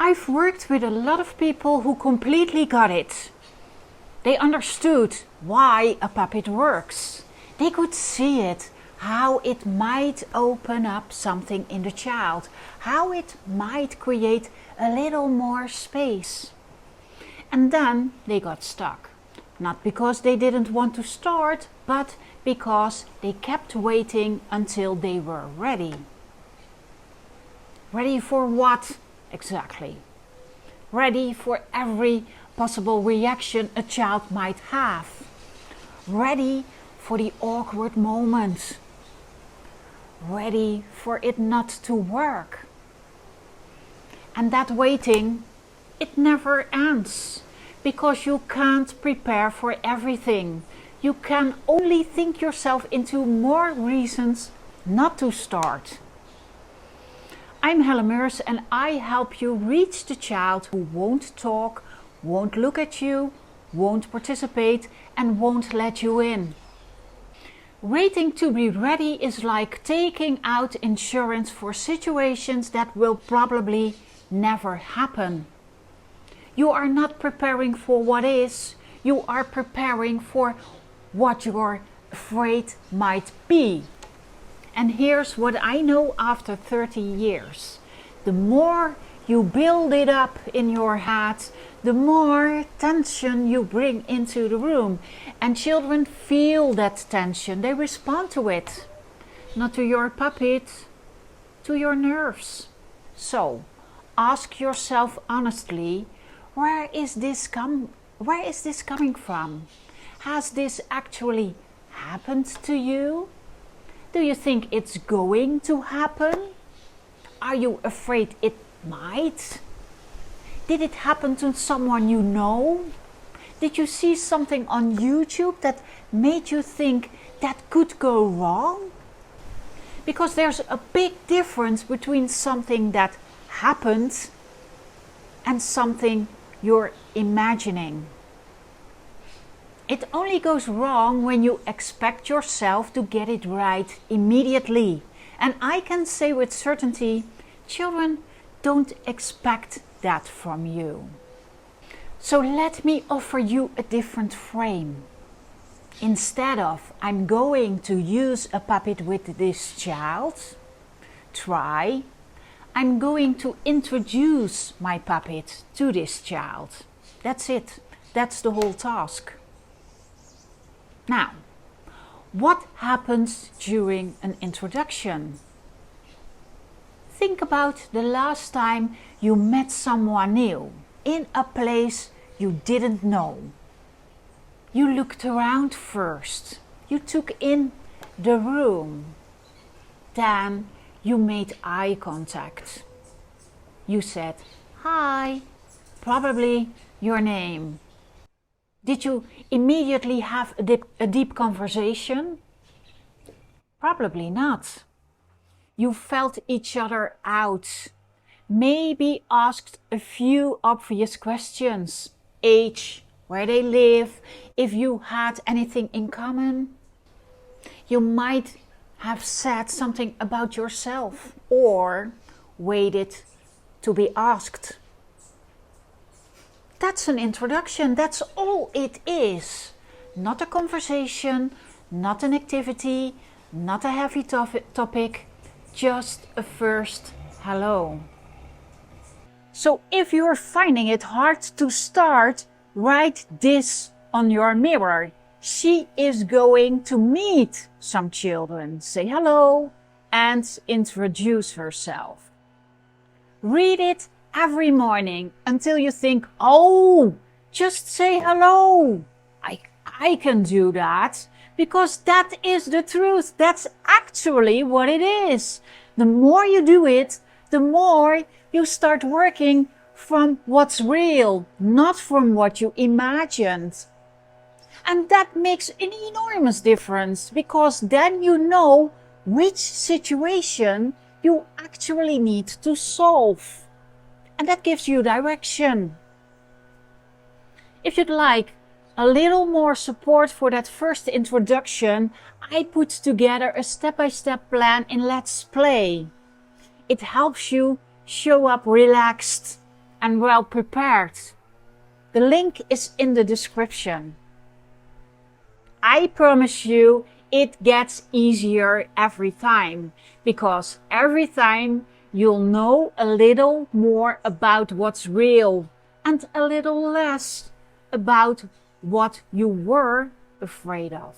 I've worked with a lot of people who completely got it. They understood why a puppet works. They could see it, how it might open up something in the child, how it might create a little more space. And then they got stuck. Not because they didn't want to start, but because they kept waiting until they were ready. Ready for what exactly? Ready for every possible reaction a child might have. Ready for the awkward moment. Ready for it not to work. And that waiting, it never ends, because you can't prepare for everything. You can only think yourself into more reasons not to start. I'm Helen Meurs and I help you reach the child who won't talk, won't look at you, won't participate and won't let you in. Waiting to be ready is like taking out insurance for situations that will probably never happen. You are not preparing for what is, you are preparing for what you're afraid might be. And here's what I know after 30 years. The more you build it up in your head, the more tension you bring into the room. And children feel that tension, they respond to it. Not to your puppet, to your nerves. So, ask yourself honestly, where is this coming from? Has this actually happened to you? Do you think it's going to happen? Are you afraid it might? Did it happen to someone you know? Did you see something on YouTube that made you think that could go wrong? Because there's a big difference between something that happened and something you're imagining. It only goes wrong when you expect yourself to get it right immediately. And I can say with certainty, children don't expect that from you. So let me offer you a different frame. Instead of, I'm going to use a puppet with this child, try, I'm going to introduce my puppet to this child. That's it. That's the whole task. Now, what happens during an introduction? Think about the last time you met someone new in a place you didn't know. You looked around first. You took in the room. Then you made eye contact. You said, "Hi," probably your name. Did you immediately have a deep conversation? Probably not. You felt each other out. Maybe asked a few obvious questions. Age, where they live, if you had anything in common. You might have said something about yourself or waited to be asked. That's an introduction, that's all it is. Not a conversation, not an activity, not a heavy topic, just a first hello. So if you're finding it hard to start, write this on your mirror. She is going to meet some children. Say hello and introduce herself. Read it every morning until you think, oh, just say hello. I can do that because that is the truth. That's actually what it is. The more you do it, the more you start working from what's real, not from what you imagined. And that makes an enormous difference because then you know which situation you actually need to solve. And that gives you direction. If you'd like a little more support for that first introduction, I put together a step-by-step plan in Let's Play. It helps you show up relaxed and well prepared. The link is in the description. I promise you it gets easier every time, because every time you'll know a little more about what's real and a little less about what you were afraid of.